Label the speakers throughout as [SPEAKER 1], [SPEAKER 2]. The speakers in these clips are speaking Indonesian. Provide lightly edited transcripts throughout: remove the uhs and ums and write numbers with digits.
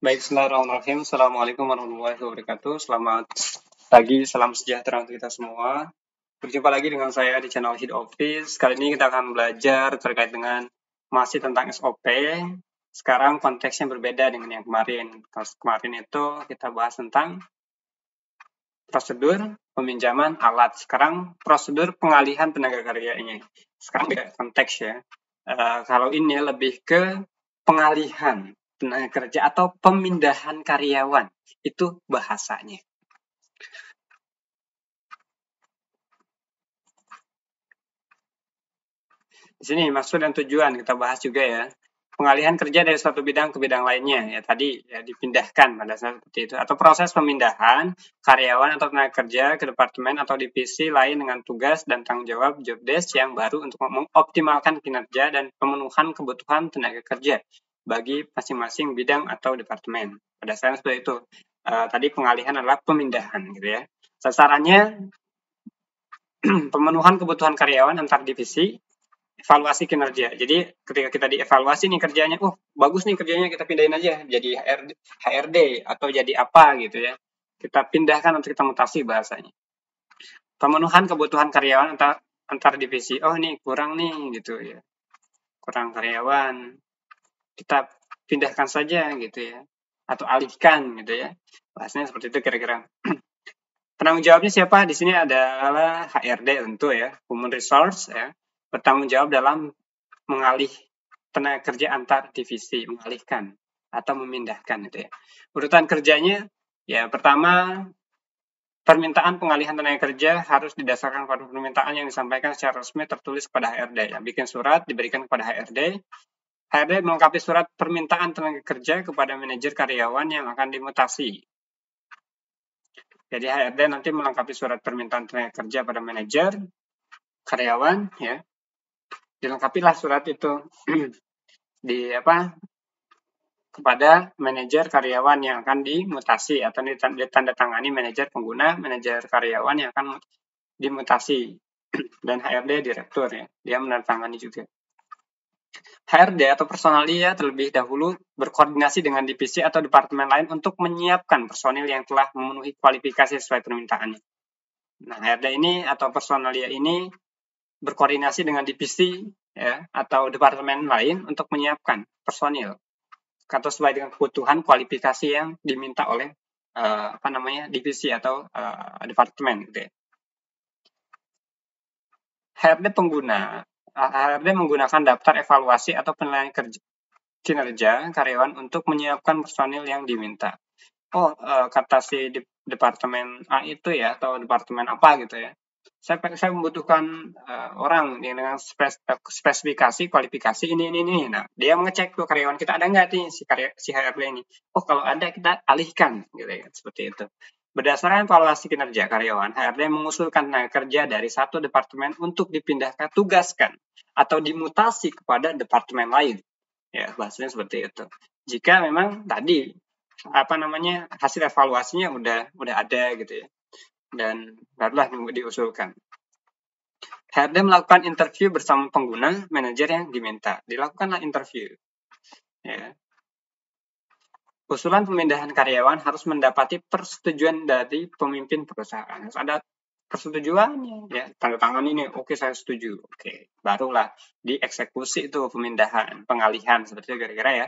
[SPEAKER 1] Baik, bismillahirrahmanirrahim. Assalamualaikum warahmatullahi wabarakatuh. Selamat pagi, salam sejahtera untuk kita semua. Berjumpa lagi dengan saya di channel Hid Office. Kali ini kita akan belajar terkait dengan masih tentang SOP. Sekarang konteksnya berbeda dengan yang kemarin. Kemarin itu kita bahas tentang prosedur peminjaman alat. Sekarang prosedur pengalihan tenaga kerjanya. Sekarang beda konteks ya. Kalau ini lebih ke pengalihan tenaga kerja atau pemindahan karyawan. Itu bahasanya. Di sini maksud dan tujuan kita bahas juga ya. Pengalihan kerja dari suatu bidang ke bidang lainnya, ya tadi ya dipindahkan pada saat seperti itu. Atau proses pemindahan karyawan atau tenaga kerja ke departemen atau divisi lain dengan tugas dan tanggung jawab job desk yang baru untuk mengoptimalkan kinerja dan pemenuhan kebutuhan tenaga kerja bagi masing-masing bidang atau departemen. Pada saat seperti itu. Tadi pengalihan adalah pemindahan gitu ya. Sasarannya pemenuhan kebutuhan karyawan antar divisi, evaluasi kinerja. Jadi ketika kita dievaluasi nih kerjanya, bagus nih kerjanya, kita pindahin aja jadi HRD atau jadi apa gitu ya. Kita pindahkan atau kita mutasi bahasanya. Pemenuhan kebutuhan karyawan antar divisi. Oh nih kurang nih gitu ya. Kurang karyawan. Kita pindahkan saja gitu ya. Atau alihkan gitu ya. Bahasanya seperti itu kira-kira. Penanggung jawabnya siapa? Di sini adalah HRD tentu ya, Human Resource ya, bertanggung jawab dalam mengalih tenaga kerja antar divisi, mengalihkan atau memindahkan gitu ya. Urutan kerjanya ya pertama permintaan pengalihan tenaga kerja harus didasarkan pada permintaan yang disampaikan secara resmi tertulis kepada HRD. Ya, bikin surat diberikan kepada HRD. HRD melengkapi surat permintaan tenaga kerja kepada manajer karyawan yang akan dimutasi. Jadi HRD nanti melengkapi surat permintaan tenaga kerja pada manajer karyawan ya. Dilengkapilah surat itu kepada manajer karyawan yang akan dimutasi atau ditandatangani manajer pengguna, manajer karyawan yang akan dimutasi dan HRD direktur ya. Dia menandatangani juga. HRD atau personalia terlebih dahulu berkoordinasi dengan divisi atau departemen lain untuk menyiapkan personil yang telah memenuhi kualifikasi sesuai permintaannya. Nah, HRD ini atau personalia ini berkoordinasi dengan divisi ya atau departemen lain untuk menyiapkan personil atau sesuai dengan kebutuhan kualifikasi yang diminta oleh divisi atau departemen gitu ya. HRD menggunakan daftar evaluasi atau penilaian kinerja karyawan untuk menyiapkan personil yang diminta. Kata si departemen A itu ya atau departemen apa gitu ya. Saya membutuhkan orang yang dengan spesifikasi kualifikasi ini. Nah, dia mengecek tuh karyawan kita ada nggak nih si HRD ini. Kalau ada kita alihkan gitu ya, seperti itu. Berdasarkan evaluasi kinerja karyawan, HRD mengusulkan tenaga kerja dari satu departemen untuk dipindahkan tugaskan atau dimutasi kepada departemen lain. Ya, bahasanya seperti itu. Jika memang tadi hasil evaluasinya udah ada gitu ya. Dan barulah diusulkan. HRD melakukan interview bersama pengguna, manajer yang diminta. Dilakukanlah interview. Ya. Usulan pemindahan karyawan harus mendapati persetujuan dari pemimpin perusahaan. Harus ada persetujuannya, ya tanda tangan ini, oke saya setuju, oke barulah dieksekusi itu pemindahan, pengalihan seperti itu kira-kira ya.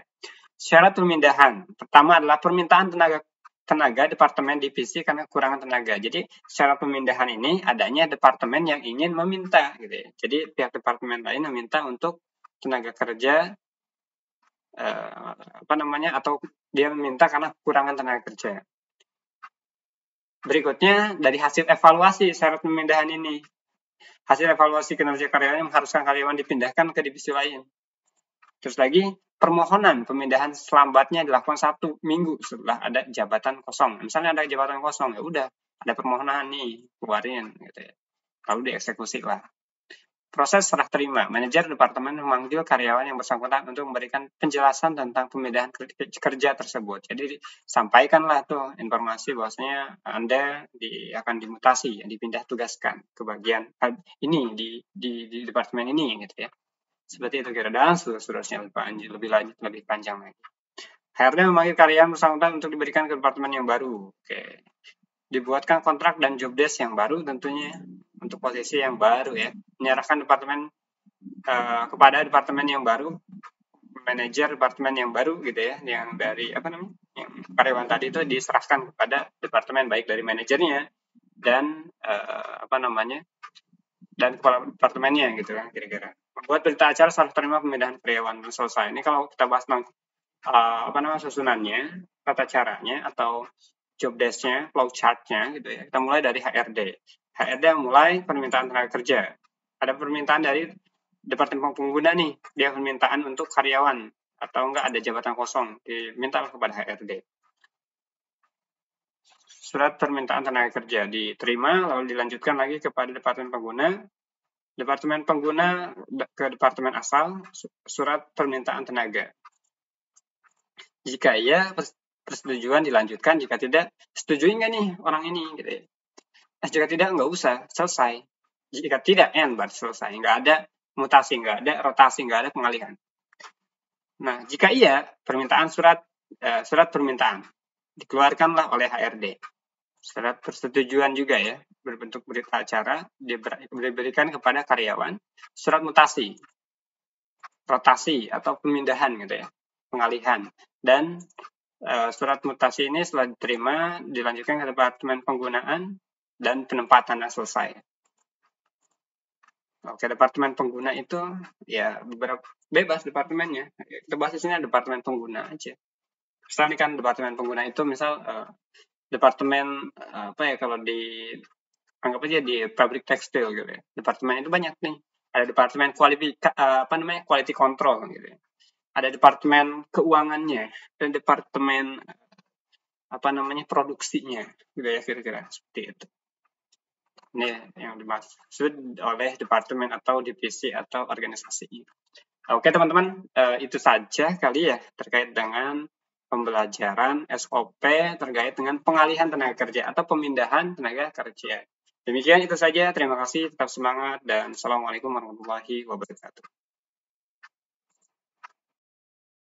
[SPEAKER 1] Syarat pemindahan pertama adalah permintaan tenaga departemen divisi karena kekurangan tenaga. Jadi syarat pemindahan ini adanya departemen yang ingin meminta, gitu ya. Jadi pihak departemen lain meminta untuk tenaga kerja atau dia meminta karena kekurangan tenaga kerja. Berikutnya dari hasil evaluasi syarat pemindahan ini. Hasil evaluasi kinerja karyawan mengharuskan karyawan dipindahkan ke divisi lain. Terus lagi permohonan pemindahan selambatnya dilakukan 1 minggu setelah ada jabatan kosong. Misalnya ada jabatan kosong, ya udah ada permohonan nih keluarin gitu ya. Lalu dieksekusi lah. Proses serah terima. Manajer departemen memanggil karyawan yang bersangkutan untuk memberikan penjelasan tentang pemindahan kerja tersebut. Jadi sampaikanlah tuh informasi bahwasanya Anda akan dimutasi, dipindah tugaskan ke bagian ini di departemen ini gitu ya. Seperti itu kira dan seterusnya lebih lanjut, lebih panjang lagi. HRD memanggil karyawan bersangkutan untuk diberikan ke departemen yang baru. Oke. Dibuatkan kontrak dan job desk yang baru tentunya untuk posisi yang baru ya. Menyerahkan departemen kepada departemen yang baru, manajer departemen yang baru gitu ya, yang dari yang karyawan tadi itu diserahkan kepada departemen, baik dari manajernya dan dan kepala departemennya gitu kan kira-kira. Membuat berita acara serah terima pemindahan karyawan dan selesai. Ini kalau kita bahas tentang susunannya, tata caranya atau job desk-nya, flow chart-nya gitu ya. Kita mulai dari HRD. HRD mulai permintaan tenaga kerja. Ada permintaan dari departemen pengguna nih, dia permintaan untuk karyawan atau enggak ada jabatan kosong, diminta kepada HRD. Surat permintaan tenaga kerja diterima, lalu dilanjutkan lagi kepada departemen pengguna. Departemen pengguna ke departemen asal, surat permintaan tenaga. Jika iya, persetujuan dilanjutkan. Jika tidak, setujui nggak nih orang ini gitu ya. Jika tidak, nggak usah, selesai. Jika tidak, berarti selesai. Nggak ada mutasi, nggak ada rotasi, nggak ada pengalihan. Nah, jika iya, surat permintaan dikeluarkanlah oleh HRD. Surat persetujuan juga ya, berbentuk berita acara, diberikan kepada karyawan. Surat mutasi, rotasi atau pemindahan gitu ya, pengalihan. Dan surat mutasi ini setelah diterima dilanjutkan ke departemen penggunaan dan penempatan yang selesai. Oke, departemen pengguna itu ya beberapa bebas departemennya. Kita bahas di sini departemen pengguna aja. Misalnya kan departemen pengguna itu misal departemen kalau di anggap aja di pabrik tekstil gitu ya. Departemen itu banyak nih. Ada departemen quality control gitu ya. Ada departemen keuangannya dan departemen produksinya gitu ya, kira-kira seperti itu. Ini yang dimaksud oleh departemen atau divisi atau organisasi. Oke teman-teman, itu saja kali ya terkait dengan pembelajaran SOP terkait dengan pengalihan tenaga kerja atau pemindahan tenaga kerja. Demikian itu saja, terima kasih, tetap semangat, dan Assalamualaikum warahmatullahi wabarakatuh.